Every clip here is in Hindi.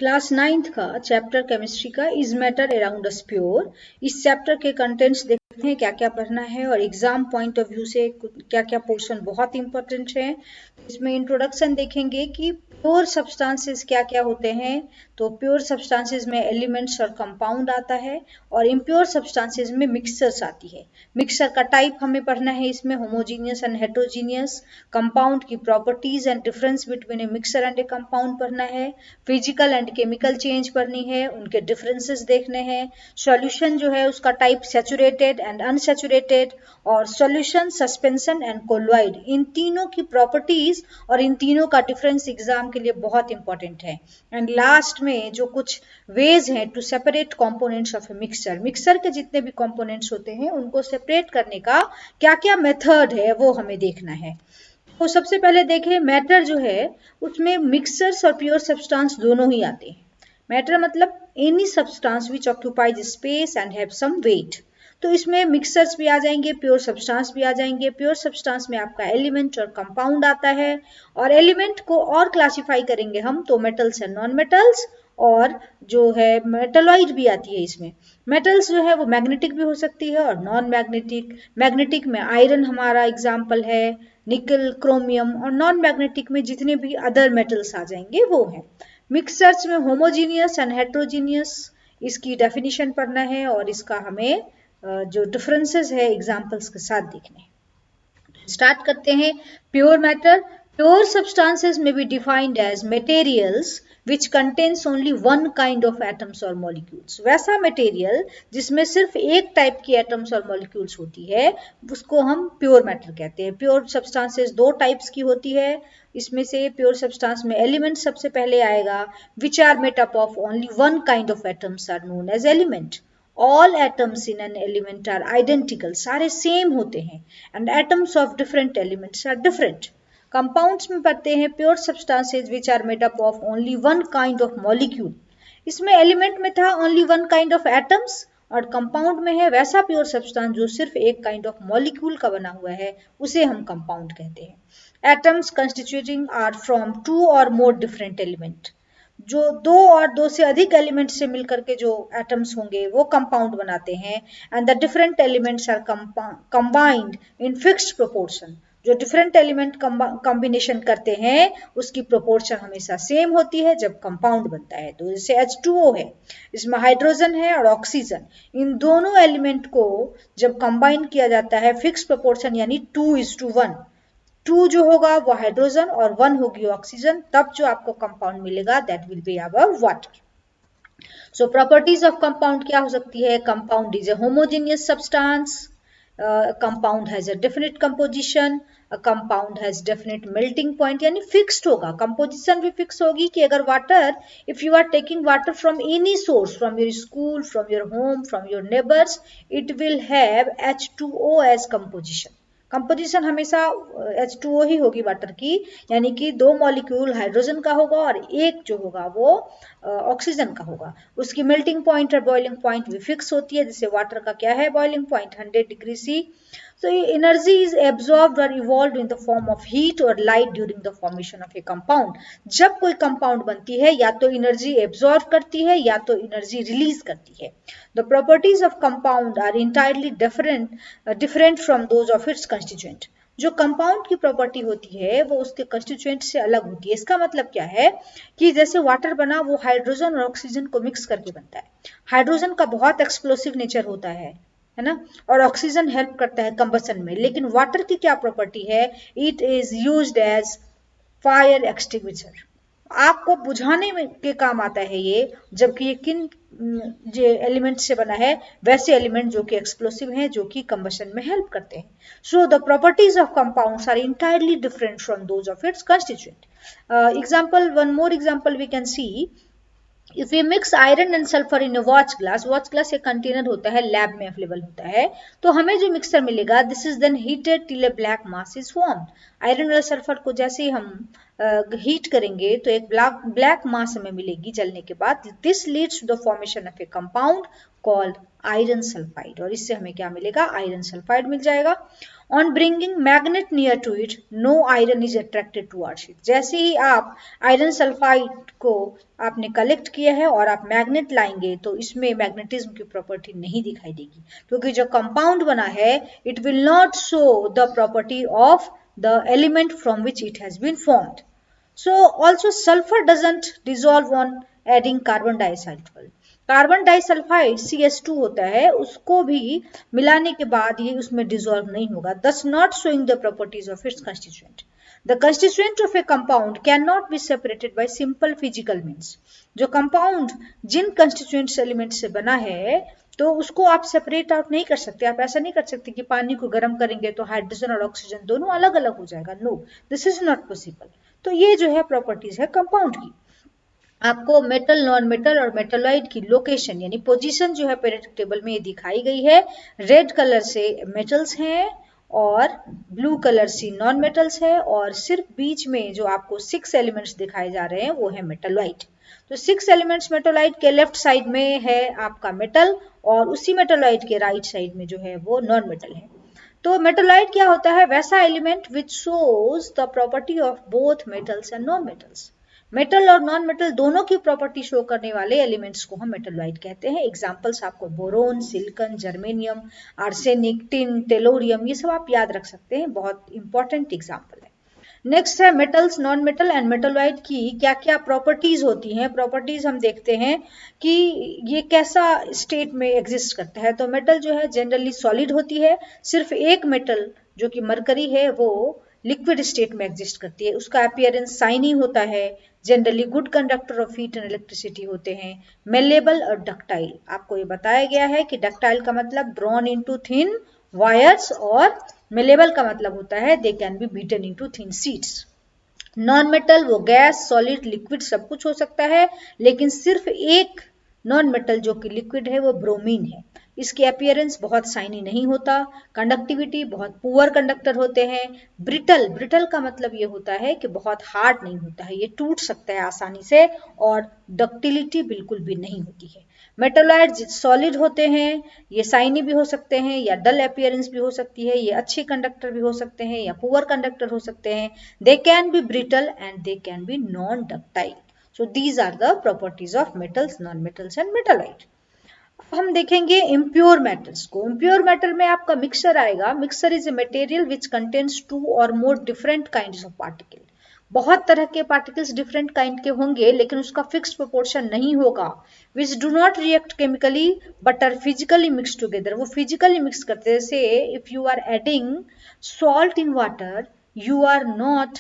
क्लास 9th का चैप्टर केमिस्ट्री का is matter around us pure. इस चैप्टर के कंटेंट्स देखते हैं क्या क्या पढ़ना है और एग्जाम पॉइंट ऑफ व्यू से क्या क्या पोर्शन बहुत इंपॉर्टेंट है। इसमें इंट्रोडक्शन देखेंगे कि प्योर सब्सटेंसेस क्या क्या होते हैं। तो प्योर सब्सटेंसेस में एलिमेंट्स और कंपाउंड आता है और इम्प्योर सब्सटेंसेस में मिक्सचर्स आती है। मिक्सचर का टाइप हमें पढ़ना है, इसमें होमोजीनियस एंड हेट्रोजीनियस, कंपाउंड की properties and difference between a mixture and A compound पढ़ना है, फिजिकल एंड केमिकल चेंज पढ़नी है, उनके डिफरेंसेस देखने हैं, सॉल्यूशन जो है उसका टाइप सैचुरेटेड एंड अनसैचुरेटेड, और सॉल्यूशन, सस्पेंशन एंड कोलॉइड, इन तीनों की प्रॉपर्टीज और इन तीनों का डिफरेंस एग्जाम के लिए बहुत इंपॉर्टेंट है। एंड लास्ट में जो कुछ वेज हैं to separate components of a mixture, mixture के जितने भी कंपोनेंट्स होते हैं उनको सेपरेट करने का क्या क्या मेथड है वो हमें देखना है। तो सबसे पहले देखें मैटर जो है उसमें मिक्सचर्स और प्योर सब्सटेंस दोनों ही आते हैं। मैटर मतलब any substance which occupies space and have some weight. तो इसमें मिक्सचर्स भी आ जाएंगे, प्योर सब्सटेंस भी आ जाएंगे। प्योर सब्सटेंस में आपका एलिमेंट और कंपाउंड आता है और एलिमेंट को और क्लासिफाई करेंगे हम तो मेटल्स एंड नॉन मेटल्स, और जो है मेटलॉइड भी आती है इसमें। मेटल्स जो है वो मैग्नेटिक भी हो सकती है और नॉन मैग्नेटिक। मैग्नेटिक में आयरन हमारा एग्जाम्पल है, निकल, क्रोमियम, और नॉन मैग्नेटिक में जितने भी अदर मेटल्स आ जाएंगे वो हैं। मिक्सचर्स में होमोजीनियस एंड हेट्रोजीनियस, इसकी डेफिनेशन पढ़ना है और इसका हमें जो डिफरेंसेस है एग्जाम्पल्स के साथ देखने हैं। स्टार्ट करते हैं। प्योर मैटर, प्योर सब्सटेंसेस में be defined as materials which contains only one kind of atoms or molecules। वैसा मटेरियल जिसमें सिर्फ एक टाइप की एटम्स और मॉलिक्यूल्स होती है उसको हम प्योर मैटर कहते हैं। प्योर सब्सटेंसेस दो टाइप्स की होती है, इसमें से प्योर सब्सटेंस में एलिमेंट सबसे पहले आएगा which are made up of only one kind of atoms are known as element। All atoms in an element are identical, सारे सेम होते हैं, and atoms of different elements are different। Compounds में पढ़ते हैं pure substances which are made up of only one kind of molecule. इसमें एलिमेंट में था only one kind of atoms और कंपाउंड में है वैसा प्योर सब्सटेंस जो सिर्फ एक काइंड ऑफ मॉलिक्यूल का बना हुआ है, उसे हम कंपाउंड कहते हैं। Atoms constituting are from two और मोर डिफरेंट एलिमेंट, जो दो और दो से अधिक एलिमेंट से मिलकर के जो एटम्स होंगे वो कंपाउंड बनाते हैं। And the different elements are combined in fixed proportion, जो डिफरेंट एलिमेंट कॉम्बिनेशन करते हैं उसकी प्रोपोर्शन हमेशा सेम होती है जब कंपाउंड बनता है। तो जैसे H2O है, इसमें हाइड्रोजन है और ऑक्सीजन, इन दोनों एलिमेंट को जब कंबाइन किया जाता है फिक्स प्रोपोर्शन यानी 2:1, 2 जो होगा वो हाइड्रोजन और 1 होगी ऑक्सीजन, तब जो आपको कंपाउंड मिलेगा that will be our water. So properties of compound क्या हो सकती है? Compound is a homogeneous substance, compound has a definite composition, compound has definite melting point, यानी फिक्स्ड होगा, कंपोजिशन भी फिक्स होगी कि अगर water, if you are taking water from any source, from your school, from your home, from your neighbours, it will have H2O as composition. Composition हमेशा H2O ही होगी वाटर की, यानी कि दो मॉलिक्यूल हाइड्रोजन का होगा और एक जो होगा वो ऑक्सीजन का होगा। उसकी मेल्टिंग पॉइंट और बॉइलिंग पॉइंट भी फिक्स होती है, जैसे वाटर का क्या है boiling point 100 degree C. So energy is absorbed or evolved in the form of heat or light during the formation of a compound। जब कोई कंपाउंड बनती है या तो एनर्जी एब्जॉर्ब करती है या तो एनर्जी रिलीज करती है। The properties of compound are entirely different from those of its constituent। जो कंपाउंड की प्रॉपर्टी होती है वो उसके कंस्टिट्यूएंट से अलग होती है। इसका मतलब क्या है कि जैसे वाटर बना वो हाइड्रोजन और ऑक्सीजन को मिक्स करके बनता है। हाइड्रोजन का बहुत एक्सप्लोसिव नेचर होता है ना, और ऑक्सीजन हेल्प करता है कंबसन में। लेकिन वाटर की क्या प्रॉपर्टी है? It is used as fire extinguisher, आपको बुझाने में के काम आता है ये, जबकि ये किन जो एलिमेंट से बना है? वैसे एलिमेंट जो कि एक्सप्लोसिव हैं, जो कि कंबशन में हेल्प करते हैं। So the properties of compounds are entirely different from those of its constituent. Example, one more example we can see, if you mix iron and sulphur in watch glass, watch glass एक कंटेनर होता है, लैब में अवेलेबल होता है, तो हमें जो मिक्सर मिलेगा this is then heated till a black mass is formed. Iron और सल्फर को जैसे ही हम हीट करेंगे तो एक ब्लैक मास हमें मिलेगी जलने के बाद। This leads to the formation of a compound called iron sulphide, और इससे हमें क्या मिलेगा, आयरन सल्फाइड मिल जाएगा। On bringing magnet near to it no iron is attracted towards it. जैसे ही आप आयरन सल्फाइड को आपने कलेक्ट किया है और आप मैग्नेट लाएंगे तो इसमें मैग्नेटिज्म की प्रॉपर्टी नहीं दिखाई देगी, क्योंकि जो कंपाउंड बना है it will not show the property of the element from which it has been formed. So also sulfur doesn't dissolve on adding carbon disulfide. Carbon disulphide CH2 होता है, उसको भी मिलाने के बाद ये उसमें डिसॉल्व नहीं होगा, thus not showing the properties of its constituent. The constituent of a compound cannot be separated by simple physical means. जो कंपाउंड जिन कंस्टिट्यूएंट्स एलिमेंट से बना है तो उसको आप सेपरेट आउट नहीं कर सकते। आप ऐसा नहीं कर सकते कि पानी को गर्म करेंगे तो हाइड्रोजन और ऑक्सीजन दोनों अलग अलग हो जाएगा, no, this is not possible. तो ये जो है प्रॉपर्टीज है कंपाउंड की। आपको मेटल, नॉन मेटल और मेटलॉइड की लोकेशन यानी पोजीशन जो है पीरियोडिक टेबल में ये दिखाई गई है। रेड कलर से मेटल्स हैं और ब्लू कलर से नॉन मेटल्स है, और सिर्फ बीच में जो आपको 6 एलिमेंट्स दिखाए जा रहे हैं वो है मेटलॉइड। तो 6 एलिमेंट्स मेटलॉइड के लेफ्ट साइड में है आपका मेटल, और उसी मेटलॉइड के राइट साइड में जो है वो नॉन मेटल है। तो मेटलॉइड क्या होता है, वैसा element which shows the property of both metals and non metals. Metal और नॉन मेटल दोनों की प्रॉपर्टी शो करने वाले एलिमेंट्स को हम मेटलॉइड कहते हैं। एग्जांपल्स आपको boron, silicon, germanium, arsenic, tin, tellurium, ये सब आप याद रख सकते हैं, बहुत इंपॉर्टेंट एग्जांपल है। नेक्स्ट है metals, non metal and metalloid की क्या क्या प्रॉपर्टीज होती हैं। प्रॉपर्टीज हम देखते हैं कि ये कैसा स्टेट में एग्जिस्ट करता है। तो मेटल जो है जनरली सॉलिड होती है, सिर्फ एक मेटल जो कि मरकरी है वो लिक्विड स्टेट में एग्जिस्ट करती है। उसका अपीयरेंस शाइनी होता है, generally good conductor of heat and electricity होते हैं, मेलेबल और डक्टाइल। आपको ये बताया गया है कि डक्टाइल का मतलब ड्रॉन इनटू थिन वायर्स, और मेलेबल का मतलब होता है they can B beaten into thin sheets. Non metal वो गैस, सॉलिड, लिक्विड सब कुछ हो सकता है, लेकिन सिर्फ एक नॉन मेटल जो कि लिक्विड है वो ब्रोमीन है। इसके अपीयरेंस बहुत शाइनी नहीं होता, कंडक्टिविटी बहुत पुअर कंडक्टर होते हैं, ब्रिटल, ब्रिटल का मतलब ये होता है कि बहुत हार्ड नहीं होता है, ये टूट सकता है आसानी से, और डक्टिलिटी बिल्कुल भी नहीं होती है। मेटलॉइड सॉलिड होते हैं, ये शाइनी भी हो सकते हैं या डल अपीयरेंस भी हो सकती है, ये अच्छे कंडक्टर भी हो सकते हैं या पुअर कंडक्टर हो सकते हैं, they can be brittle and they can be non ductile. So these are the properties of metals, non metals and metalloid. हम देखेंगे इम्प्योर मेटल्स को। इम्प्योर मेटल में आपका मिक्सर आएगा। Mixer is a material which contains 2 और more different kinds of particle. बहुत तरह के पार्टिकल्स डिफरेंट काइंड के होंगे, लेकिन उसका फिक्स्ड प्रोपोर्शन नहीं होगा। Which do not react chemically but are physically mix together. वो फिजिकली मिक्स करते हैं। जैसे if you are adding salt in water, you are not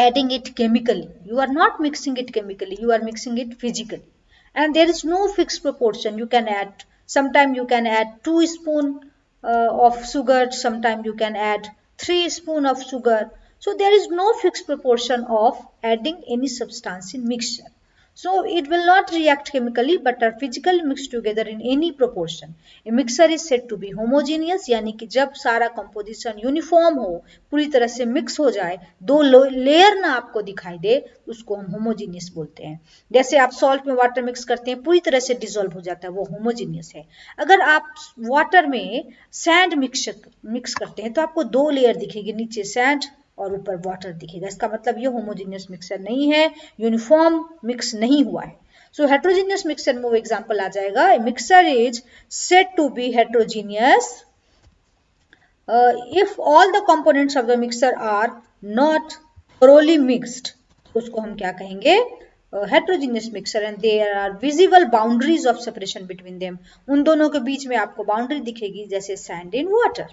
adding it chemically, you are not mixing it chemically, you are mixing it physically, and there is no fixed proportion. You can add, sometime you can add 2 spoon of sugar, sometime you can add 3 spoon of sugar. So there is no fixed proportion of adding any substance in mixture. So it will not react chemically but are physically mixed together in any proportion. A mixer is said to be homogeneous, यानी कि जब सारा composition यूनिफॉर्म हो, पूरी तरह से मिक्स हो जाए, 2 लेयर ना आपको दिखाई दे, उसको हम होमोजीनियस बोलते हैं। जैसे आप सॉल्ट में वाटर मिक्स करते हैं, पूरी तरह से डिसॉल्व हो जाता है, वो होमोजीनियस है। अगर आप वाटर में सैंड मिक्स करते हैं तो आपको 2 लेयर दिखेगी, नीचे सैंड और ऊपर वाटर दिखेगा। इसका मतलब ये होमोजीनियस मिक्सर नहीं है, यूनिफॉर्म मिक्स नहीं हुआ है। सो हेट्रोजीनियस मिक्सर में वो एग्जांपल आ जाएगा। Mixer is said to be heterogeneous if all the components of the mixer are not thoroughly mixed, उसको हम क्या कहेंगे, heterogeneous mixer, and there are visible boundaries of separation between them. उन दोनों के बीच में आपको बाउंड्री दिखेगी जैसे sand in water.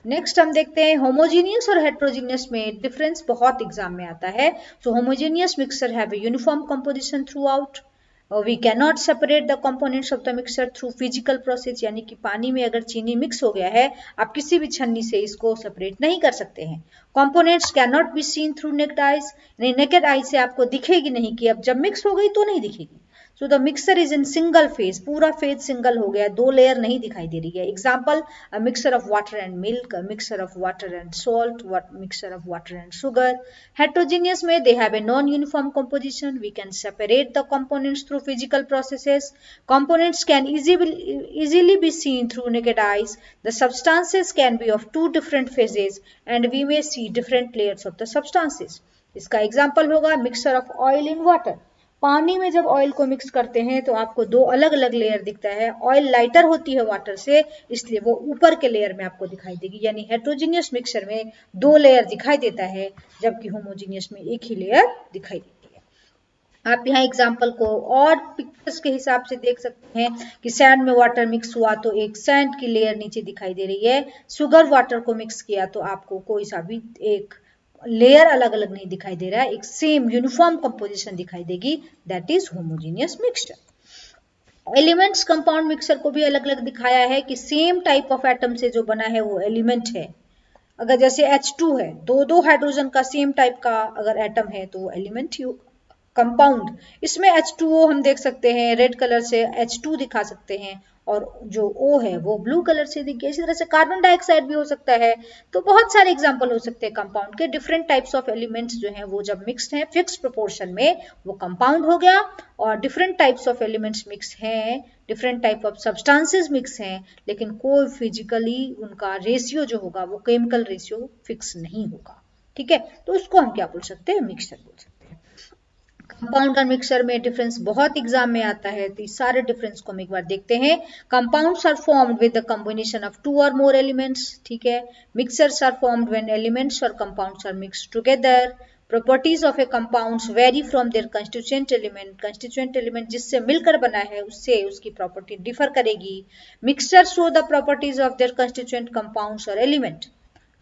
नेक्स्ट हम देखते हैं होमोजीनियस और हेट्रोजीनियस में डिफरेंस बहुत एग्जाम में आता है। So homogeneous mixture have a uniform composition throughout. We can not separate the components of the mixture through physical process, यानी कि पानी में अगर चीनी मिक्स हो गया है, आप किसी भी छन्नी से इसको सेपरेट नहीं कर सकते हैं। Components can not be seen through naked eyes, naked eye से आपको दिखेगी नहीं कि अब जब मिक्स हो गई तो नहीं दिखेगी। So the mixture is in single phase, पूरा फेज सिंगल हो गया, दो लेयर नहीं दिखाई दे रही है. Example, a mixture of water and milk, a mixture of water and salt, mixture of water and sugar. Heterogeneous में they have a non uniform composition. We can separate the components through physical processes. Components can easily be seen through naked eyes. The substances can be of two different phases and we may see different layers of the substances. इसका एग्जाम्पल होगा mixer of oil in water. पानी में जब ऑयल को मिक्स करते हैं तो आपको दो अलग अलग लेयर दिखता है. ऑयल लाइटर होती है वाटर से, इसलिए वो ऊपर के लेयर में आपको दिखाई देगी. यानी हेट्रोजीनियस मिक्सर में दो लेयर दिखाई देता है, जबकि होमोजीनियस में एक ही लेयर दिखाई देती है. आप यहाँ एग्जाम्पल को और पिक्चर्स के हिसाब से देख सकते हैं कि सैंड में वाटर मिक्स हुआ तो एक सैंड की लेयर नीचे दिखाई दे रही है. शुगर वाटर को मिक्स किया तो आपको कोई सा भी एक लेयर अलग अलग नहीं दिखाई दे रहा है, एक सेम यूनिफॉर्म कंपोजिशन दिखाई देगी. That is homogeneous mixture. Elements compound mixer को भी अलग अलग दिखाया है कि सेम टाइप ऑफ एटम से जो बना है वो एलिमेंट है. अगर जैसे H2 है, दो हाइड्रोजन का सेम टाइप का अगर एटम है तो वो एलिमेंट ही. कंपाउंड, इसमें H2O हम देख सकते हैं, रेड कलर से H2 दिखा सकते हैं और जो O है वो ब्लू कलर से दिख गया. इसी तरह से कार्बन डाइऑक्साइड भी हो सकता है. तो बहुत सारे एग्जांपल हो सकते हैं कंपाउंड के. डिफरेंट टाइप्स ऑफ एलिमेंट्स जो हैं वो जब मिक्स्ड हैं फिक्स प्रोपोर्शन में वो कंपाउंड हो गया. और different types of elements mix हैं, different type of substances mix हैं, लेकिन कोई फिजिकली उनका रेशियो जो होगा वो केमिकल रेशियो फिक्स नहीं होगा. ठीक है, तो उसको हम क्या बोल सकते हैं, मिक्सचर बोल सकते हैं. कंपाउंड और मिक्सर में डिफरेंस बहुत एग्जाम में आता है, तो इस सारे डिफरेंस को हम एक बार देखते हैं. Compounds are formed with the combination of two और मोर एलिमेंट्स. ठीक है, mixtures are formed when elements or compounds are mixed together. Properties of a compounds vary from their constituent element. Constituent element जिससे मिलकर बना है उससे उसकी प्रॉपर्टी डिफर करेगी. Mixture show the properties of their constituent compounds or element.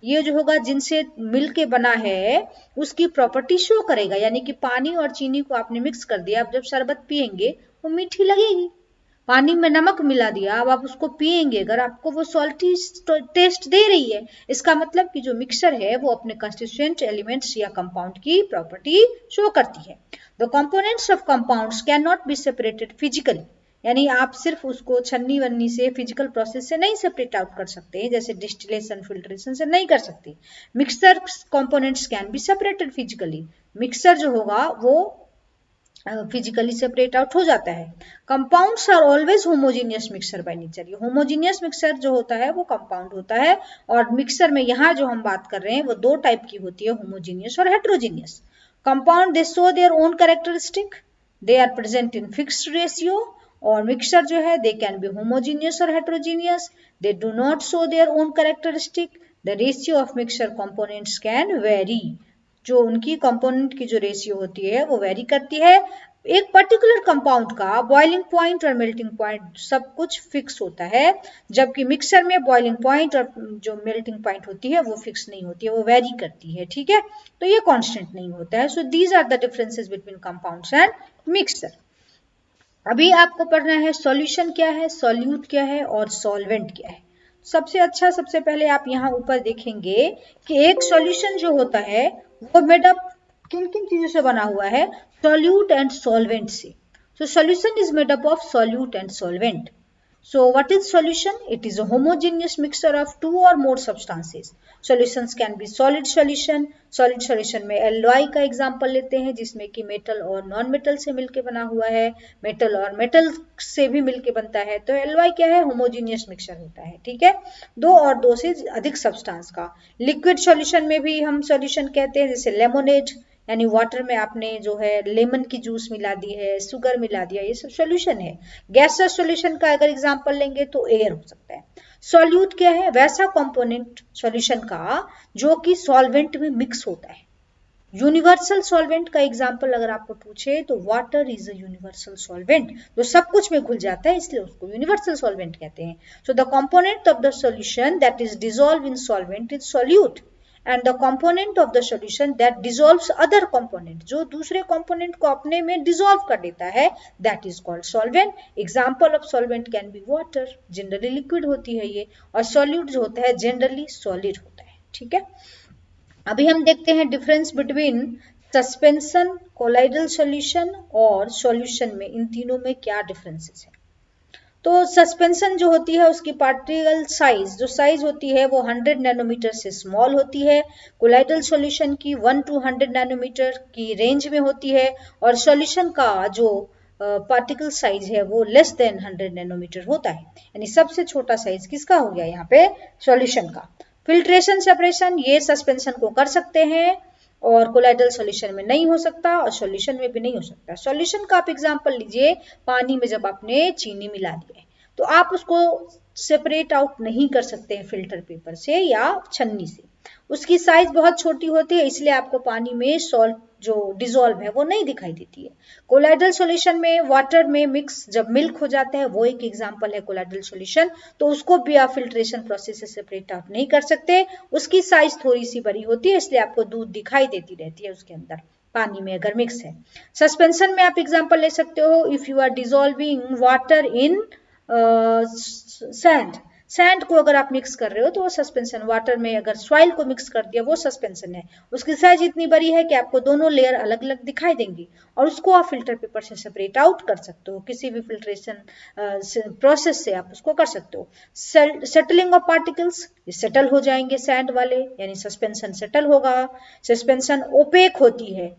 ये जो होगा जिनसे मिलके बना है उसकी प्रॉपर्टी शो करेगा. यानी कि पानी और चीनी को आपने मिक्स कर दिया, अब जब शरबत पिएंगे वो मीठी लगेगी. पानी में नमक मिला दिया, अब आप उसको पिएंगे, अगर आपको वो सॉल्टी टेस्ट दे रही है, इसका मतलब कि जो मिक्सचर है वो अपने कंस्टिट्यूएंट एलिमेंट्स या कंपाउंड की प्रॉपर्टी शो करती है. The components of compounds can not B separated physically. यानी आप सिर्फ उसको छन्नी वन्नी से फिजिकल प्रोसेस से नहीं सेपरेट आउट कर सकते हैं, जैसे डिस्टिलेशन फिल्ट्रेशन से नहीं कर सकते. Mixture components can be separated physically. Mixture जो होगा वो फिजिकली सेपरेट आउट हो जाता है. Compounds are always homogeneous mixture by nature. ये होमोजीनियस मिक्सर जो होता है वो कंपाउंड होता है. और मिक्सर में यहाँ जो हम बात कर रहे हैं वो दो टाइप की होती है, होमोजीनियस और heterogeneous. Compound they show their own characteristic, they are present in fixed ratio. और मिक्सचर जो है दे कैन बी होमोजीनियस और heterogeneous. They do not show their own characteristic. The ratio of mixture components can vary. जो उनकी कंपोनेंट की जो रेशियो होती है वो वेरी करती है. एक पर्टिकुलर कंपाउंड का बॉइलिंग पॉइंट और मेल्टिंग पॉइंट सब कुछ फिक्स होता है, जबकि मिक्सर में बॉइलिंग पॉइंट और जो मेल्टिंग पॉइंट होती है वो फिक्स नहीं होती है, वो वेरी करती है. ठीक है, तो ये कांस्टेंट नहीं होता है. So these are the differences between compounds and mixture. अभी आपको पढ़ना है सॉल्यूशन क्या है, सॉल्यूट क्या है और सॉल्वेंट क्या है. सबसे पहले आप यहाँ ऊपर देखेंगे कि एक सॉल्यूशन जो होता है वो मेड अप किन किन चीजों से बना हुआ है, सॉल्यूट एंड सॉल्वेंट से. So solution is made up of solute and solvent. So what is solution? It is a homogeneous mixture of two or more substances. Solutions can be solid solution. Solid solution में alloy का एग्जाम्पल लेते हैं जिसमें कि मेटल और नॉन मेटल से मिलके बना हुआ है, मेटल और मेटल से भी मिलके बनता है. तो alloy क्या है, होमोजीनियस मिक्सचर होता है. ठीक है, दो और दो से अधिक सब्सटेंस का. लिक्विड सॉल्यूशन में भी हम सॉल्यूशन कहते हैं, जैसे लेमोनेड यानी वाटर में आपने जो है लेमन की जूस मिला दी है, शुगर मिला दिया, ये सब सॉल्यूशन है. गैसियस सॉल्यूशन का अगर एग्जांपल लेंगे तो एयर हो सकता है. सॉल्यूट क्या है, वैसा कंपोनेंट सॉल्यूशन का जो कि सॉल्वेंट में मिक्स होता है. यूनिवर्सल सॉल्वेंट का एग्जांपल अगर आपको पूछे तो water is a universal solvent, जो सब कुछ में घुल जाता है, इसलिए उसको यूनिवर्सल सॉल्वेंट कहते हैं. So the component of the solution that is dissolve in solvent is solute. And the component of the solution that dissolves other component, जो दूसरे component को अपने में dissolve कर देता है, that is called solvent. Example of solvent can be water, generally liquid होती है ये, और solute जो होता है generally solid होता है. ठीक है, अभी हम देखते हैं difference between suspension, colloidal solution और सॉल्यूशन में, इन तीनों में क्या डिफरेंसेस है। तो सस्पेंशन जो होती है उसकी पार्टिकल साइज, जो साइज होती है वो 100 नैनोमीटर से स्मॉल होती है। कोलाइडल सॉल्यूशन की 1 to 100 नैनोमीटर की रेंज में होती है और सॉल्यूशन का जो पार्टिकल साइज है वो लेस देन 100 नैनोमीटर होता है। यानी सबसे छोटा साइज किसका हो गया यहाँ पे, सॉल्यूशन का। फिल्ट्रेशन सेपरेशन ये सस्पेंशन को कर सकते हैं और कोलाइडल सॉल्यूशन में नहीं हो सकता और सॉल्यूशन में भी नहीं हो सकता। सॉल्यूशन का आप एग्जांपल लीजिए, पानी में जब आपने चीनी मिला दी है तो आप उसको सेपरेट आउट नहीं कर सकते हैं फिल्टर पेपर से या छन्नी से, उसकी साइज बहुत छोटी होती है, इसलिए आपको पानी में सॉल्ट जो डिजोल्व है वो नहीं दिखाई देती है। कोलाइडल सॉल्यूशन में वाटर में मिक्स जब मिल्क हो जाता है, वो एक एग्जांपल है कोलाइडल सॉल्यूशन, तो उसको भी आप फिल्ट्रेशन प्रोसेस से सेपरेट आउट नहीं कर सकते, उसकी साइज थोड़ी सी बड़ी होती है, इसलिए आपको दूध दिखाई देती रहती है उसके अंदर पानी में अगर मिक्स है। सस्पेंशन में आप एग्जांपल ले सकते हो, if you are dissolving water in sand को अगर आप मिक्स कर रहे हो तो वो सस्पेंशन, वाटर में अगर सॉइल को मिक्स कर दिया वो सस्पेंशन है। उसकी साइज इतनी बड़ी है कि आपको दोनों लेयर अलग अलग दिखाई देंगी और उसको आप फिल्टर पेपर से सेपरेट आउट कर सकते हो, किसी भी फिल्ट्रेशन प्रोसेस से आप उसको कर सकते हो। सेटलिंग ऑफ पार्टिकल्स, ये सेटल हो जाएंगे सैंड वाले, यानी सस्पेंशन सेटल होगा। सस्पेंशन ओपेक होती है,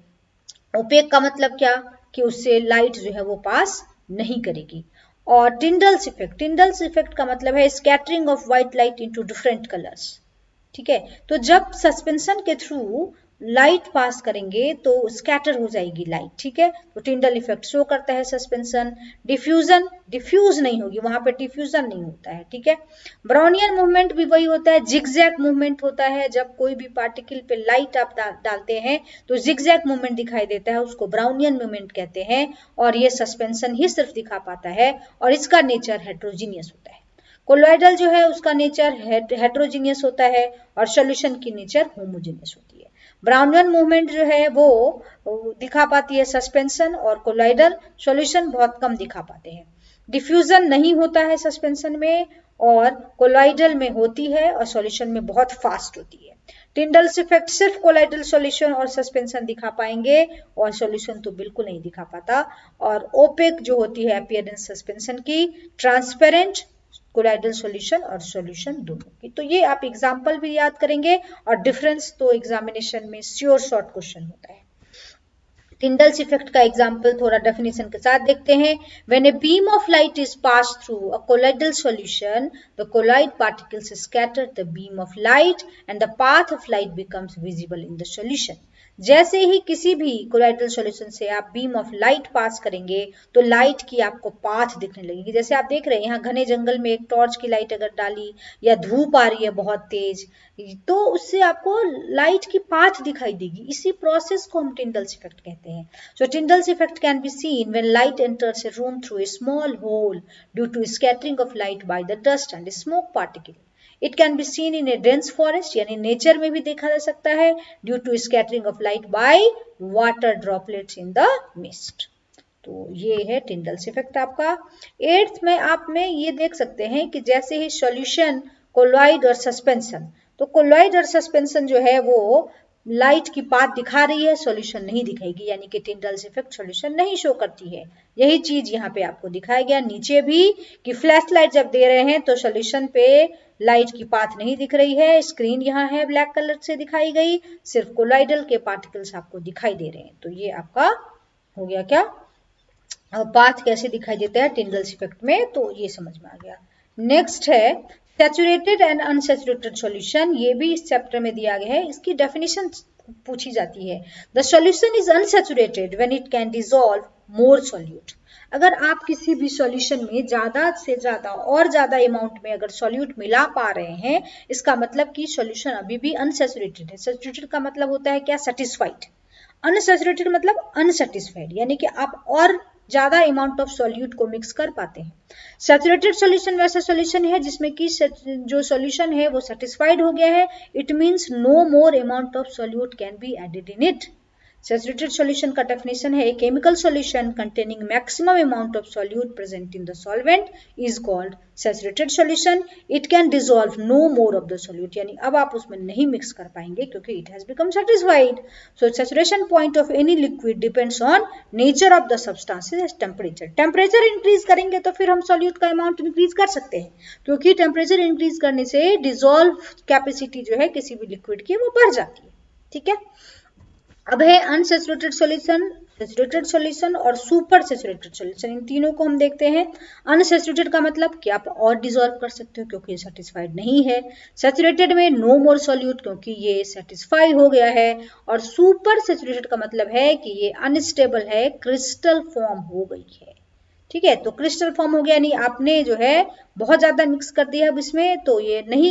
ओपेक का मतलब क्या कि उससे लाइट जो है वो पास नहीं करेगी। और टिंडल्स इफेक्ट, टिंडल्स इफेक्ट का मतलब है scattering of white light into different colours. ठीक है, तो जब सस्पेंशन के थ्रू लाइट पास करेंगे तो स्कैटर हो जाएगी लाइट। ठीक है, तो टिंडल इफेक्ट शो करता है सस्पेंशन। डिफ्यूजन, डिफ्यूज नहीं होगी वहां पे, डिफ्यूजन नहीं होता है। ठीक है, ब्राउनियन मूवमेंट भी वही होता है, जिगजैग मूवमेंट होता है, जब कोई भी पार्टिकल पे लाइट आप डालते हैं तो जिगजैग मूवमेंट दिखाई देता है, उसको ब्राउनियन मूवमेंट कहते हैं और ये सस्पेंशन ही सिर्फ दिखा पाता है और इसका नेचर हेट्रोजीनियस होता है। कोलॉइडल जो है उसका नेचर हेट्रोजीनियस होता है और सॉल्यूशन की नेचर होमोजीनियस होती है। ब्राउनियन मूवमेंट जो है वो दिखा पाती है सस्पेंशन और कोलॉइडल, सॉल्यूशन बहुत कम दिखा पाते हैं। डिफ्यूजन नहीं होता है सस्पेंशन में और कोलॉइडल में होती है और सॉल्यूशन में बहुत फास्ट होती है। टिंडल्स इफेक्ट सिर्फ कोलॉइडल सॉल्यूशन और सस्पेंशन दिखा पाएंगे और सॉल्यूशन तो बिल्कुल नहीं दिखा पाता। और ओपेक जो होती है अपीयरेंस सस्पेंशन की, ट्रांसपेरेंट कोलॉइडल सॉल्यूशन और सॉल्यूशन दोनों की। तो ये आप एग्जांपल भी याद करेंगे और डिफरेंस तो एग्जामिनेशन में श्योर शॉर्ट क्वेश्चन होता है। टिंडल्स इफेक्ट का एग्जांपल थोड़ा डेफिनेशन के साथ देखते हैं। When a beam of light is passed through a colloidal solution, the colloid particles scatter the beam of light and the path of light becomes visible in the solution. जैसे ही किसी भी कोलॉइडल सॉल्यूशन से आप बीम ऑफ लाइट पास करेंगे तो लाइट की आपको पाथ दिखने लगेगी। जैसे आप देख रहे हैं यहाँ घने जंगल में एक टॉर्च की लाइट अगर डाली या धूप आ रही है बहुत तेज, तो उससे आपको लाइट की पाथ दिखाई देगी। इसी प्रोसेस को हम टिंडल्स इफेक्ट कहते हैं। So Tyndall's effect can be seen when light enters a room through a small hole due to scattering of light by the dust and smoke particle. It can be seen in a dense forest, यानी नेचर में भी देखा जा सकता है, due to scattering of light by water droplets in the mist. तो ये है टिंडल्स इफेक्ट आपका। 8th में आप में ये देख सकते हैं कि जैसे ही सॉल्यूशन, कोलॉइड और सस्पेंशन, तो कोलॉइड और सस्पेंशन जो है वो लाइट की पाथ दिखा रही है, सॉल्यूशन नहीं दिखाएगी, यानी कि टिंडल्स इफेक्ट सॉल्यूशन नहीं शो करती है। यही चीज यहाँ पे आपको दिखाया गया नीचे भी कि फ्लैश लाइट जब दे रहे हैं तो सॉल्यूशन पे लाइट की पाथ नहीं दिख रही है, स्क्रीन यहाँ है ब्लैक कलर से दिखाई गई, सिर्फ कोलॉइडल के पार्टिकल्स आपको दिखाई दे रहे हैं। तो ये आपका हो गया क्या, पाथ कैसे दिखाई देता है टिंडल्स इफेक्ट में, तो ये समझ में आ गया। नेक्स्ट है सैचुरेटेड एंड अनसैचुरेटेड सॉल्यूशन, ये भी इस चैप्टर में दिया गया है, इसकी डेफिनेशन पूछी जाती है। The solution is unsaturated when it can dissolve more solute. अगर आप किसी भी सॉल्यूशन में ज्यादा से ज्यादा और ज्यादा अमाउंट में अगर सॉल्यूट मिला पा रहे हैं, इसका मतलब कि सॉल्यूशन अभी भी अनसैचुरेटेड है। सैचुरेटेड का मतलब होता है क्या, सेटिस्फाइड। अनसैचुरेटेड मतलब अनसेटिस्फाइड, यानी कि आप और ज्यादा अमाउंट ऑफ सॉल्यूट को मिक्स कर पाते हैं। सैचुरेटेड सॉल्यूशन वैसा सॉल्यूशन है जिसमें कि जो सॉल्यूशन है वो सेटिस्फाइड हो गया है, it means no more amount of solute can be added in it. Saturated solution का डेफिनेशन है, a chemical solution containing maximum amount of solute present in the solvent is called saturated solution. It can dissolve no more of the solute, यानी अब आप उसमें नहीं मिक्स कर पाएंगे क्योंकि it has become satisfied. So saturation point of any liquid depends on nature of the substances temperature. Temperature increase करेंगे तो फिर हम सॉल्यूट का अमाउंट इंक्रीज कर सकते हैं, क्योंकि टेम्परेचर इंक्रीज करने से डिसॉल्व कैपेसिटी जो है किसी भी लिक्विड की वो बढ़ जाती है। ठीक है, अब है अनसैचुरेटेड सॉल्यूशन, सैचुरेटेड सॉल्यूशन और सुपर सैचुरेटेड सॉल्यूशन। इन तीनों को हम देखते हैं। अनसैचुरेटेड का मतलब कि आप और डिसॉल्व कर सकते हो क्योंकि ये सेटिस्फाइड नहीं है। सैचुरेटेड में नो मोर सॉल्यूट क्योंकि ये सेटिस्फाई हो गया है। और सुपर सैचुरेटेड का मतलब है कि ये अनस्टेबल है, क्रिस्टल फॉर्म हो गई है। ठीक है, तो क्रिस्टल फॉर्म हो गया, यानी आपने जो है बहुत ज्यादा मिक्स कर दिया अब इसमें, तो ये नहीं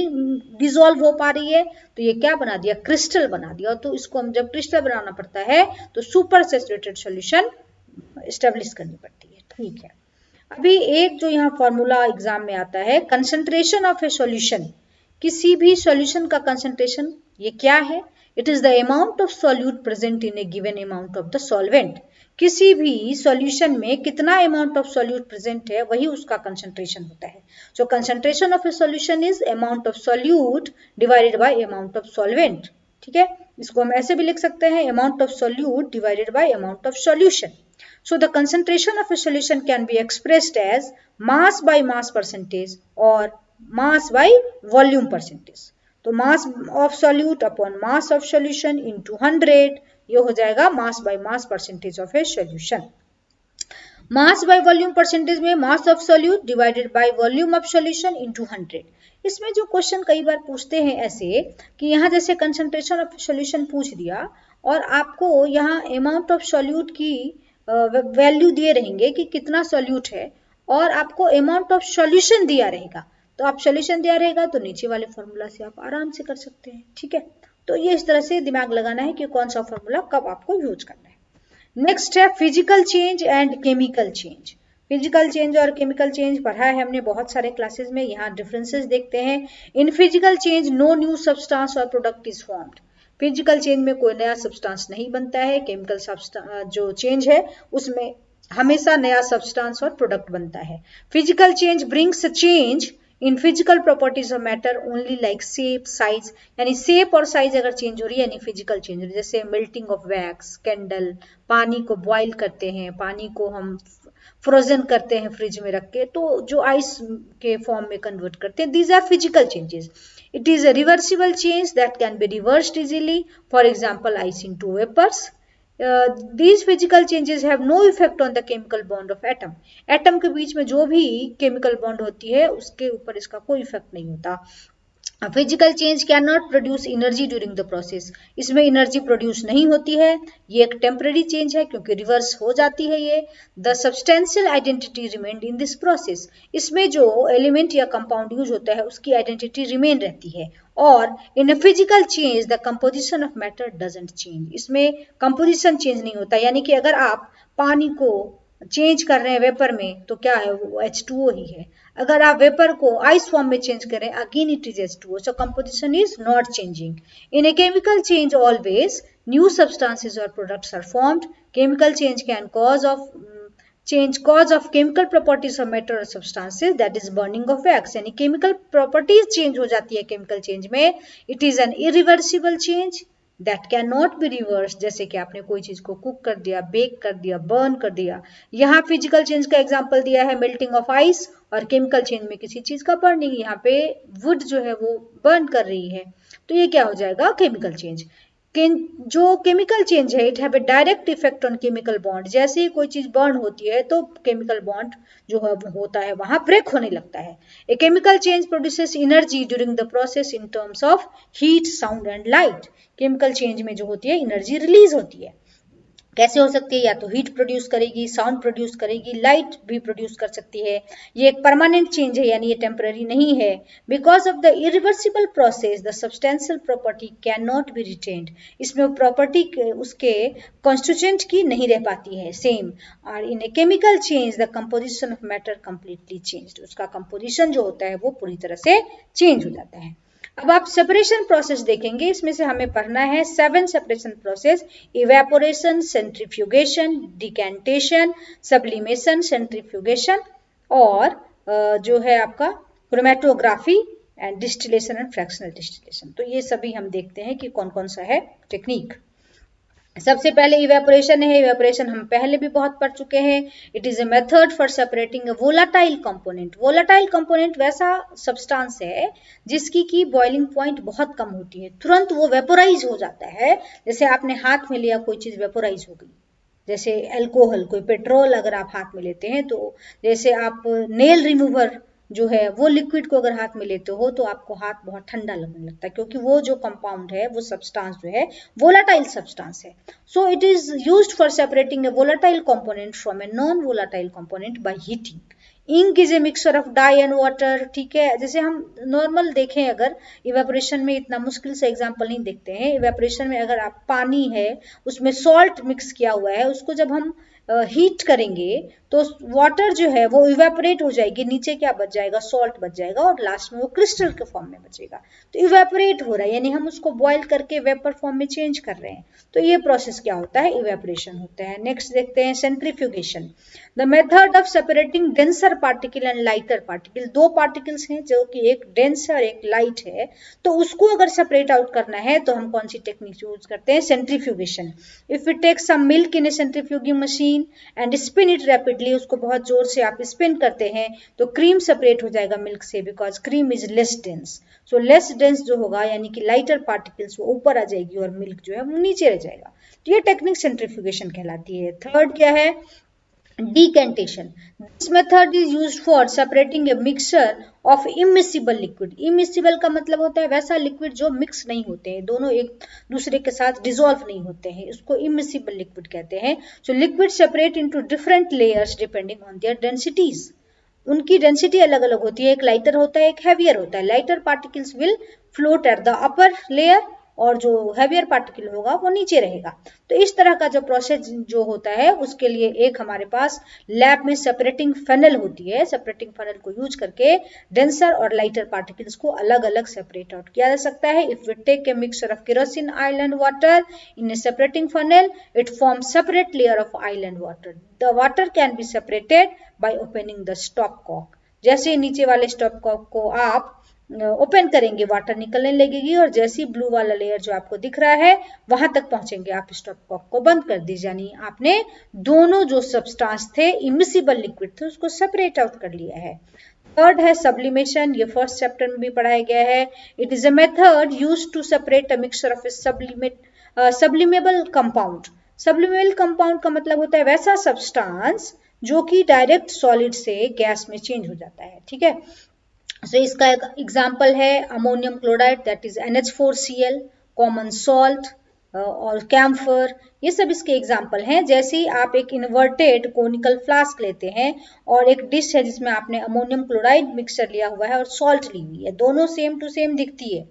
डिसॉल्व हो पा रही है, तो ये क्या बना दिया, क्रिस्टल बना दिया। तो इसको हम जब क्रिस्टल बनाना पड़ता है तो सुपर सैचुरेटेड सॉल्यूशन एस्टेब्लिश करनी पड़ती है। ठीक है, अभी एक जो यहाँ फॉर्मूला एग्जाम में आता है, कंसंट्रेशन ऑफ ए सॉल्यूशन, किसी भी सॉल्यूशन का कंसंट्रेशन ये क्या है, it is the amount of solute present in A given amount of the solvent. किसी भी सॉल्यूशन में कितना अमाउंट ऑफ सॉल्यूट प्रेजेंट है वही उसका कंसंट्रेशन होता है। So concentration of a solution is amount of solute divided by amount of solvent. ठीक है, इसको हम ऐसे भी लिख सकते हैं, amount of solute divided by amount of solution. So the concentration of a solution can be expressed as mass by mass percentage or mass by volume percentage. तो mass of solute upon mass of solution into 100, ये हो जाएगा mass by mass percentage of a solution. Mass by volume percentage में mass of solute divided by volume of solution into 100। इसमें जो क्वेश्चन कई बार पूछते हैं ऐसे कि यहाँ जैसे कंसंट्रेशन ऑफ सॉल्यूशन पूछ दिया और आपको यहाँ अमाउंट ऑफ सॉल्यूट की वैल्यू दिए रहेंगे कि कितना सॉल्यूट है और आपको अमाउंट ऑफ सॉल्यूशन दिया रहेगा, तो आप सॉल्यूशन दिया रहेगा तो नीचे वाले फॉर्मूला से आप आराम से कर सकते हैं। ठीक है, तो ये इस तरह से दिमाग लगाना है कि कौन सा फॉर्मूला कब आपको यूज करना है। नेक्स्ट है physical change and chemical change. Physical change और केमिकल चेंज पढ़ा है हमने बहुत सारे क्लासेस में, यहाँ डिफरेंसेस देखते हैं। In physical change no new substance or product is formed. Physical change में कोई नया सब्सटेंस नहीं बनता है, केमिकल जो चेंज है उसमें हमेशा नया सब्सटेंस और प्रोडक्ट बनता है। Physical change brings a change in physical properties of matter only like shape size, यानी शेप और साइज अगर चेंज हो रही है यानी फिजिकल चेंज हो रही है। जैसे मेल्टिंग ऑफ वैक्स, कैंडल, पानी को बॉईल करते हैं, पानी को हम फ्रोजन करते हैं फ्रिज में रख के, तो जो आइस के फॉर्म में कन्वर्ट करते हैं, these are physical changes. It is a reversible change that can be reversed easily. For example, ice into vapors. These physical changes have no effect on the chemical bond of atom. Atom के बीच में जो भी chemical bond होती है उसके ऊपर इसका कोई इफेक्ट नहीं होता। Physical change can not produce energy during the process, इसमें एनर्जी प्रोड्यूस नहीं होती है, ये एक टेम्पररी चेंज है क्योंकि रिवर्स हो जाती है ये। The substantial identity remained in this process, इसमें जो एलिमेंट या कंपाउंड यूज होता है उसकी आइडेंटिटी रिमेन रहती है। और in a physical change the composition of matter doesn't change, इसमें कंपोजिशन चेंज नहीं होता, यानी कि अगर आप पानी को चेंज कर रहे हैं वेपर में तो क्या है, वो H2O ही है। अगर आप वेपर को आइस फॉर्म में चेंज करें again it is H2O, so composition is not changing. In a chemical change always new substances or products are formed. Chemical change can cause of chemical properties of matter or substances, that is burning of wax, यानी केमिकल प्रॉपर्टीज चेंज हो जाती है केमिकल चेंज में। It is an irreversible change that can not be reverse, जैसे कि आपने कोई चीज को कुक कर दिया, बेक कर दिया, बर्न कर दिया। यहाँ फिजिकल चेंज का एग्जांपल दिया है मेल्टिंग ऑफ आइस, और केमिकल चेंज में किसी चीज का बर्निंग, यहाँ पे वुड जो है वो बर्न कर रही है, तो ये क्या हो जाएगा, केमिकल चेंज। जो केमिकल चेंज है it have a direct effect on chemical bond, जैसे ही कोई चीज बर्न होती है तो केमिकल बॉन्ड जो है होता है वहां ब्रेक होने लगता है। A chemical change produces energy during the process in terms of heat, sound and light. Chemical change में जो होती है एनर्जी रिलीज होती है, कैसे हो सकती है, या तो हीट प्रोड्यूस करेगी, साउंड प्रोड्यूस करेगी, लाइट भी प्रोड्यूस कर सकती है। ये एक परमानेंट चेंज है, यानी ये टेम्पररी नहीं है। Because of the irreversible process the substantial property can not be retained, इसमें प्रॉपर्टी उसके कॉन्स्टिट्यूएंट की नहीं रह पाती है सेम। और in a chemical change the composition of matter completely changed, उसका कंपोजिशन जो होता है वो पूरी तरह से चेंज हो जाता है। अब आप सेपरेशन प्रोसेस देखेंगे, इसमें से हमें पढ़ना है 7 separation process: evaporation, centrifugation, decantation, sublimation, centrifugation और जो है आपका chromatography and distillation and fractional distillation. तो ये सभी हम देखते हैं कि कौन कौन सा है टेक्निक। सबसे पहले इवेपोरेशन है। इवेपोरेशन हम पहले भी बहुत पढ़ चुके हैं। It is a method for separating a volatile component. Volatile component वैसा सब्सटेंस है जिसकी की बॉइलिंग पॉइंट बहुत कम होती है, तुरंत वो वेपोराइज हो जाता है। जैसे आपने हाथ में लिया, कोई चीज वेपोराइज हो गई, जैसे अल्कोहल, कोई पेट्रोल अगर आप हाथ में लेते हैं, तो जैसे आप नेल रिमूवर जो है वो लिक्विड को अगर हाथ में लेते हो तो आपको हाथ बहुत ठंडा लगने लगता है, क्योंकि वो जो कंपाउंड है, वो सब्सटेंस जो है वोलाटाइल सब्सटेंस है। So it is used for separating a volatile component from a non volatile component by heating. Ink is a mixture of dye and water. ठीक है, जैसे हम नॉर्मल देखें, अगर इवेपोरेशन में इतना मुश्किल से एग्जांपल नहीं देखते हैं। इवेपोरेशन में अगर आप पानी है, उसमें सॉल्ट मिक्स किया हुआ है, उसको जब हम हीट करेंगे तो वाटर जो है वो इवेपोरेट हो जाएगी, नीचे क्या बच जाएगा, सॉल्ट बच जाएगा, और लास्ट में वो क्रिस्टल के फॉर्म में बचेगा। तो इवेपोरेट हो रहा है, यानी हम उसको बॉयल करके वेपर फॉर्म में चेंज कर रहे हैं। तो ये प्रोसेस क्या होता है, इवेपोरेशन होता है। नेक्स्ट देखते हैं centrifugation, the method of separating denser particle and lighter particle. दो पार्टिकल्स हैं जो कि एक डेंस है और एक लाइट है, तो उसको अगर सेपरेट आउट करना है तो हम कौन सी टेक्निक यूज करते हैं, centrifugation. If we take some milk in a centrifuging machine and spin it rapidly, उसको बहुत जोर से आप स्पिन करते हैं तो क्रीम सेपरेट हो जाएगा मिल्क से, because cream is less dense. So less dense जो होगा, यानी कि लाइटर पार्टिकल्स वो ऊपर आ जाएगी और मिल्क जो है वो नीचे रह जाएगा। तो ये टेक्निक सेंट्रीफ्यूगेशन कहलाती है। थर्ड क्या है, decantation. This method is used for separating a mixture of immiscible liquid. Immiscible का मतलब होता है वैसा लिक्विड जो मिक्स नहीं होते हैं, दोनों एक दूसरे के साथ डिसॉल्व नहीं होते हैं, इसको immiscible liquid कहते हैं। So liquid separate into different layers depending on their densities. उनकी डेंसिटी अलग अलग होती है, एक लाइटर होता है, एक हैवियर होता है। Lighter particles will float at the upper layer और जो हैवियर पार्टिकल होगा वो नीचे रहेगा। तो इस तरह का जो प्रोसेस जो होता है, उसके लिए एक हमारे पास लैब में सेपरेटिंग फनल होती है। सेपरेटिंग फनल को यूज करके डेंसर और लाइटर पार्टिकल्स को अलग अलग सेपरेट आउट किया जा सकता है। If we take a mixture of kerosene, oil and water in a separating funnel, it forms separate layer of oil and water. The water can be separated by opening the stop cock. जैसे नीचे वाले स्टॉप कॉक को आप ओपन करेंगे, वाटर निकलने लगेगी, और जैसी ब्लू वाला लेयर जो आपको दिख रहा है वहां तक पहुंचेंगे, आप स्टॉप कॉक को बंद कर दीजिए, यानी आपने दोनों जो सब्सटेंस थे, इमिसिबल लिक्विड थे, उसको सेपरेट आउट कर लिया है। थर्ड है सब्लिमेशन, ये फर्स्ट चैप्टर में भी पढ़ाया गया है। It is a method used to separate a mixture of sublimable compound. Sublimable compound का मतलब होता है वैसा सब्सटेंस जो कि डायरेक्ट सॉलिड से गैस में चेंज हो जाता है। ठीक है, तो इसका एक एग्जाम्पल है ammonium chloride, that is NH4Cl, common salt और कैम्फर, ये सब इसके एग्जाम्पल हैं। जैसे ही आप एक इन्वर्टेड कोनिकल फ्लास्क लेते हैं और एक डिश है जिसमें आपने अमोनियम क्लोराइड मिक्सचर लिया हुआ है और सॉल्ट ली हुई है, दोनों सेम टू सेम दिखती है,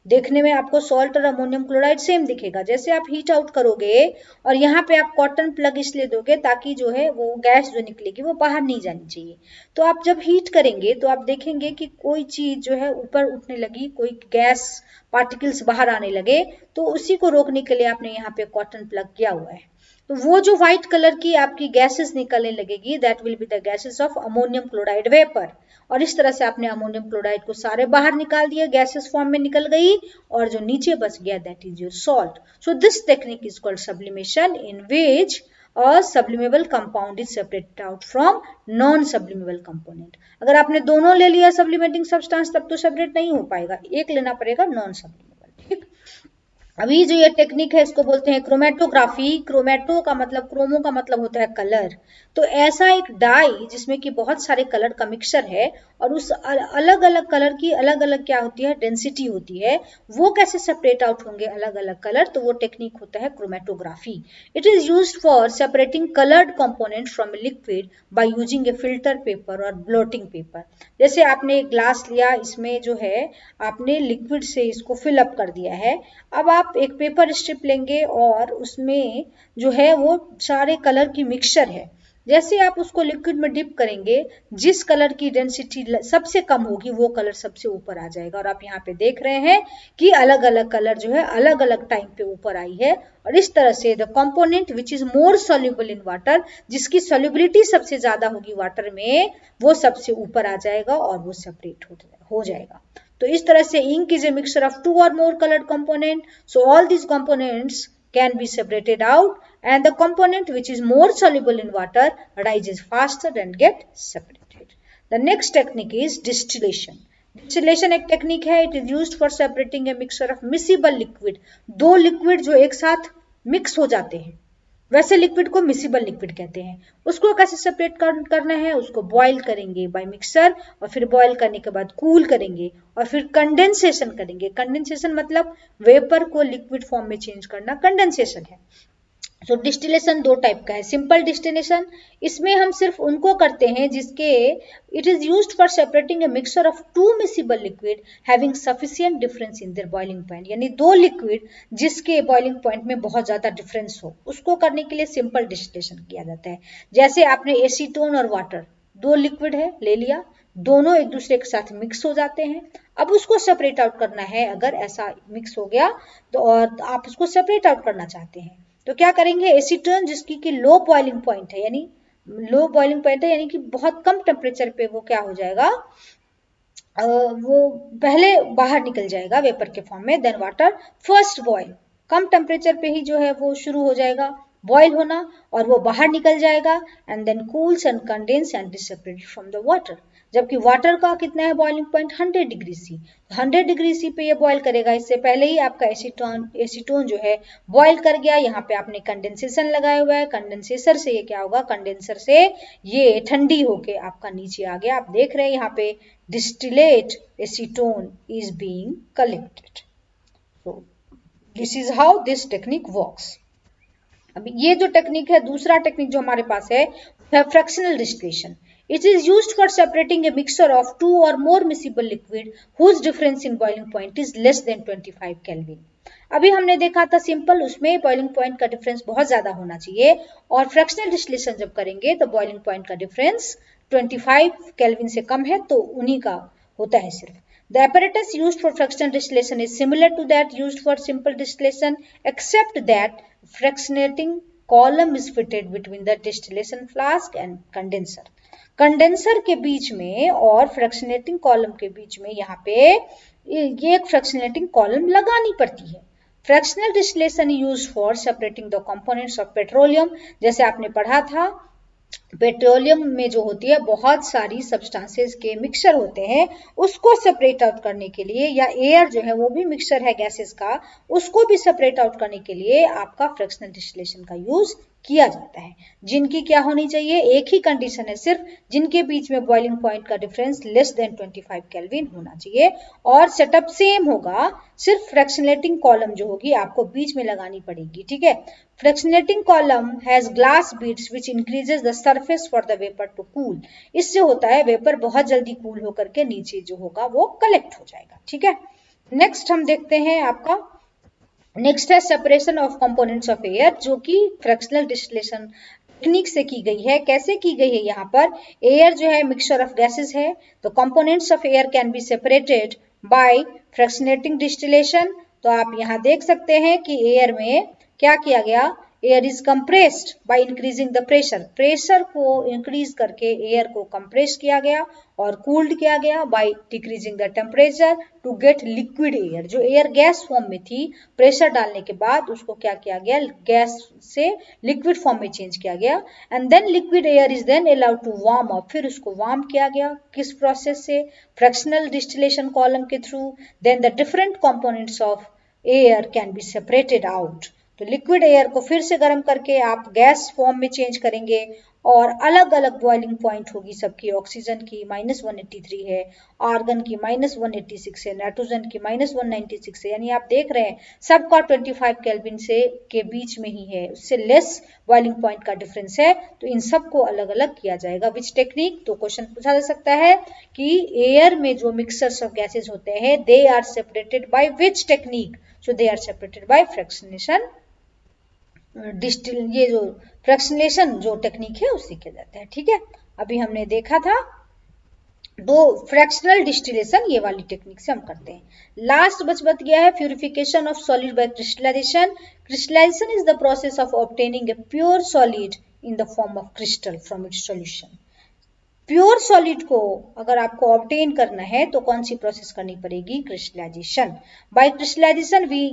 देखने में आपको सॉल्ट और अमोनियम क्लोराइड सेम दिखेगा। जैसे आप हीट आउट करोगे और यहाँ पे आप कॉटन प्लग इसलिए दोगे ताकि जो है वो गैस जो निकलेगी वो बाहर नहीं जानी चाहिए। तो आप जब हीट करेंगे तो आप देखेंगे कि कोई चीज जो है ऊपर उठने लगी, कोई गैस पार्टिकल्स बाहर आने लगे, तो उसी को रोकने के लिए आपने यहाँ पे कॉटन प्लग किया हुआ है। तो वो जो व्हाइट कलर की आपकी गैसेस निकलने लगेगी, that will be the gases of ammonium chloride vapour. और इस तरह से आपने अमोनियम क्लोराइड को सारे बाहर निकाल दिया, गैसेस फॉर्म में निकल गई, और जो नीचे बच गया that is your salt. So this technique is called sublimation, in which a sublimable compound is separated out from non sublimable component। अगर आपने दोनों ले लिया सब्लिमेटिंग सब्सटेंस तब तो सेपरेट नहीं हो पाएगा, एक लेना पड़ेगा नॉन सब्लिमेबल। ठीक, अभी जो ये टेक्निक है इसको बोलते हैं क्रोमेटोग्राफी। क्रोमेटो का मतलब, क्रोमो का मतलब होता है कलर। तो ऐसा एक डाई जिसमें कि बहुत सारे कलर का मिक्सचर है और उस अलग अलग कलर की अलग अलग क्या होती है, डेंसिटी होती है, वो कैसे सेपरेट आउट होंगे अलग अलग कलर, तो वो टेक्निक होता है chromatography. It is used for separating coloured component from liquid by using A filter paper और ब्लोटिंग पेपर। जैसे आपने एक ग्लास लिया, इसमें जो है आपने लिक्विड से इसको फिल अप कर दिया है, अब आप एक पेपर स्ट्रिप लेंगे और उसमें जो है वो सारे कलर की मिक्सचर है, जैसे आप उसको लिक्विड में डिप करेंगे, जिस कलर की डेंसिटी सबसे कम होगी वो कलर सबसे ऊपर आ जाएगा। और आप यहाँ पे देख रहे हैं कि अलग अलग कलर जो है अलग अलग टाइम पे ऊपर आई है। और इस तरह से the component which is more soluble in water, जिसकी सॉल्युबिलिटी सबसे ज्यादा होगी वाटर में, वो सबसे ऊपर आ जाएगा और वो सेपरेट हो जाएगा। तो इस तरह से ink is a mixture of two और more coloured component, so all these components can be separated out, and the component which is more soluble in water rises faster and get separated. The next technique is distillation. Distillation एक टेक्निक है, it is used for separating a mixture of miscible liquid. दो लिक्विड जो एक साथ मिक्स हो जाते हैं, वैसे लिक्विड को मिसिबल लिक्विड कहते हैं। उसको कैसे सेपरेट करना है, उसको बॉईल करेंगे बाय मिक्सर, और फिर बॉईल करने के बाद कूल करेंगे और फिर कंडेंसेशन करेंगे। कंडेंसेशन मतलब वेपर को लिक्विड फॉर्म में चेंज करना, कंडेंसेशन है। सो डिस्टिलेशन दो टाइप का है। सिंपल डिस्टिलेशन, इसमें हम सिर्फ उनको करते हैं जिसके it is used for separating A mixture of two miscible liquid having sufficient difference in their boiling point, यानी दो लिक्विड जिसके बॉइलिंग पॉइंट में बहुत ज्यादा डिफरेंस हो, उसको करने के लिए सिंपल डिस्टिलेशन किया जाता है। जैसे आपने एसीटोन और वाटर, दो लिक्विड है ले लिया, दोनों एक दूसरे के साथ मिक्स हो जाते हैं, अब उसको सेपरेट आउट करना है। अगर ऐसा मिक्स हो गया तो और आप उसको सेपरेट आउट करना चाहते हैं तो क्या करेंगे, एसीटोन जिसकी कि लो बॉइलिंग पॉइंट है, यानी लो बॉइलिंग पॉइंट है, यानी कि बहुत कम टेम्परेचर पे वो क्या हो जाएगा, वो पहले बाहर निकल जाएगा वेपर के फॉर्म में। देन वाटर फर्स्ट बॉयल, कम टेम्परेचर पे ही जो है वो शुरू हो जाएगा बॉयल होना और वो बाहर निकल जाएगा, and then cools and condense and is separated from the water. जबकि वाटर का कितना है boiling point, 100 degree C, 100 degree C पे ये बॉयल करेगा। इससे पहले ही आपका एसीटोन जो है बॉयल कर गया। यहाँ पे आपने कंडेंसेशन लगाया हुआ है, कंडेंसेसर से ये क्या होगा, कंडेंसर से ये ठंडी होके आपका नीचे आ गया। आप देख रहे हैं यहाँ पे distillate acetone is being collected. So this is how this technique works. अभी ये जो टेक्निक है, दूसरा टेक्निक जो हमारे पास है fractional distillation. It is used for separating a mixture of two or more miscible liquid whose difference in boiling point is less than 25 Kelvin. अभी हमने देखा था सिंपल, उसमें बॉइलिंग पॉइंट का डिफरेंस बहुत ज्यादा होना चाहिए, और फ्रैक्शनल डिस्टिलेशन जब करेंगे तो बॉइलिंग पॉइंट का डिफरेंस 25 केल्विन से कम है, तो उन्हीं का होता है सिर्फ। The apparatus used for fractional distillation is similar to that used for simple distillation, except that fractionating column is fitted between the distillation flask and condenser. Condenser के बीच में और फ्रैक्शनेटिंग कॉलम के बीच में यहाँ पे ये एक फ्रैक्शनेटिंग कॉलम लगानी पड़ती है। Fractional distillation use for separating the components of petroleum, जैसे आपने पढ़ा था पेट्रोलियम में जो होती है बहुत सारी सब्सटेंसेस के मिक्सचर होते हैं, उसको सेपरेट आउट करने के लिए, या एयर जो है वो भी मिक्सचर है गैसेस का, उसको भी सेपरेट आउट करने के लिए आपका फ्रैक्शनल डिस्टिलेशन का यूज किया जाता है। जिनकी क्या होनी चाहिए, एक ही कंडीशन है सिर्फ, जिनके बीच में बॉइलिंग पॉइंट का डिफरेंस लेस देन 25 केल्विन होना चाहिए, और सेटअप सेम होगा, सिर्फ फ्रैक्शनेटिंग कॉलम जो होगी आपको बीच में लगानी पड़ेगी, ठीक है। Fractionating column has glass beads which increases the surface for the vapour to cool. इससे होता है वेपर बहुत जल्दी कूल होकर के नीचे जो होगा वो कलेक्ट हो जाएगा, ठीक है। नेक्स्ट हम देखते हैं आपका, नेक्स्ट है separation of components of air, जो कि फ्रैक्शनल डिस्टिलेशन टेक्निक से की गई है। कैसे की गई है, यहाँ पर एयर जो है मिक्सचर ऑफ गैसेस है, तो components of air can be separated bye fractionating distillation. तो आप यहाँ देख सकते हैं कि एयर में क्या किया गया, air is compressed by increasing the pressure, pressure को इंक्रीज करके एयर को कंप्रेस किया गया और कूल्ड किया गया by decreasing the temperature to get liquid air. जो एयर गैस फॉर्म में थी, प्रेशर डालने के बाद उसको क्या किया गया, गैस से लिक्विड फॉर्म में चेंज किया गया, and then liquid air is then allowed to warm up. फिर उसको वार्म किया गया, किस प्रोसेस से, फ्रैक्शनल डिस्टिलेशन कॉलम के through. Then the different components of air can be separated out. तो लिक्विड एयर को फिर से गर्म करके आप गैस फॉर्म में चेंज करेंगे, और अलग अलग बॉइलिंग पॉइंट होगी सबकी। ऑक्सीजन की -183 है, आर्गन की -186 है, नाइट्रोजन की -196 है, यानी आप देख रहे हैं सबका 25 केल्विन से के बीच में ही है, उससे लेस बॉइलिंग पॉइंट का डिफरेंस है। तो इन सबको अलग अलग किया जाएगा। विच टेक्निक, तो क्वेश्चन पूछा जा सकता है कि एयर में जो मिक्सचर्स ऑफ गैसेज होते हैं, they are separated by which technique, so they are separated by fractionation distil ये जो फ्रैक्शनेशन जो टेक्निक है उससे किया जाता है। ठीक है, अभी हमने देखा था दो फ्रैक्शनल डिस्टिलेशन, ये वाली टेक्निक से हम करते हैं। लास्ट बच गया है purification of solid by crystallization. Crystallization is the process of obtaining a pure solid in the form of crystal from its solution. Pure solid को अगर आपको ऑब्टेन करना है तो कौन सी प्रोसेस करनी पड़ेगी? Crystallization. By crystallization we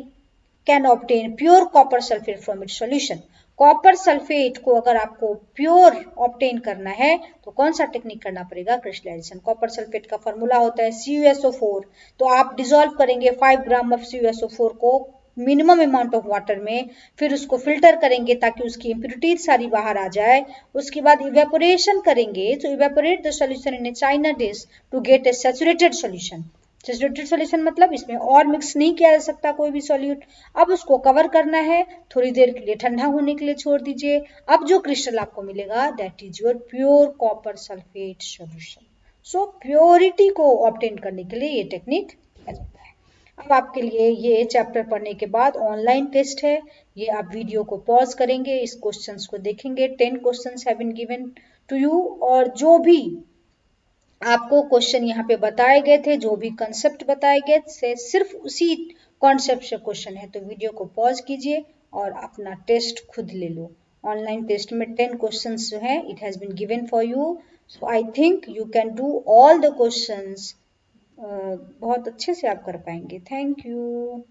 can obtain pure copper sulphate from its solution. Copper sulphate को अगर आपको प्योर ऑब्टेन करना है तो कौन सा टेक्निक करना पड़ेगा? क्रिस्टलाइजेशन। कॉपर सल्फेट का फॉर्मूला होता है CuSO4, तो आप डिसॉल्व करेंगे 5 ग्राम ऑफ CuSO4 को मिनिमम अमाउंट ऑफ वाटर में, फिर उसको फिल्टर करेंगे ताकि उसकी इम्प्योरिटीज सारी बाहर आ जाए। उसके बाद इवेपोरेशन करेंगे, तो evaporate the solution in a china dish to get a saturated solution. Saturated solution मतलब इसमें और मिक्स नहीं किया जा सकता कोई भी सॉल्यूट। अब उसको कवर करना है, थोड़ी देर के लिए ठंडा होने के लिए छोड़ दीजिए। अब जो क्रिस्टल आपको मिलेगा that is your pure copper sulphate solution. So purity को ऑब्टेन करने के लिए ये टेक्निक किया जाता है। अब आपके लिए ये चैप्टर पढ़ने के बाद ऑनलाइन टेस्ट है, ये आप वीडियो को पॉज करेंगे, इस क्वेश्चंस को देखेंगे। 10 questions have been given to you, और जो भी आपको क्वेश्चन यहाँ पे बताए गए थे, जो भी कंसेप्ट बताए गए से सिर्फ उसी कॉन्सेप्ट से क्वेश्चन है, तो वीडियो को पॉज कीजिए और अपना टेस्ट खुद ले लो। ऑनलाइन टेस्ट में 10 क्वेश्चंस जो है it has been given for you, so I think you can do all the questions. बहुत अच्छे से आप कर पाएंगे। Thank you.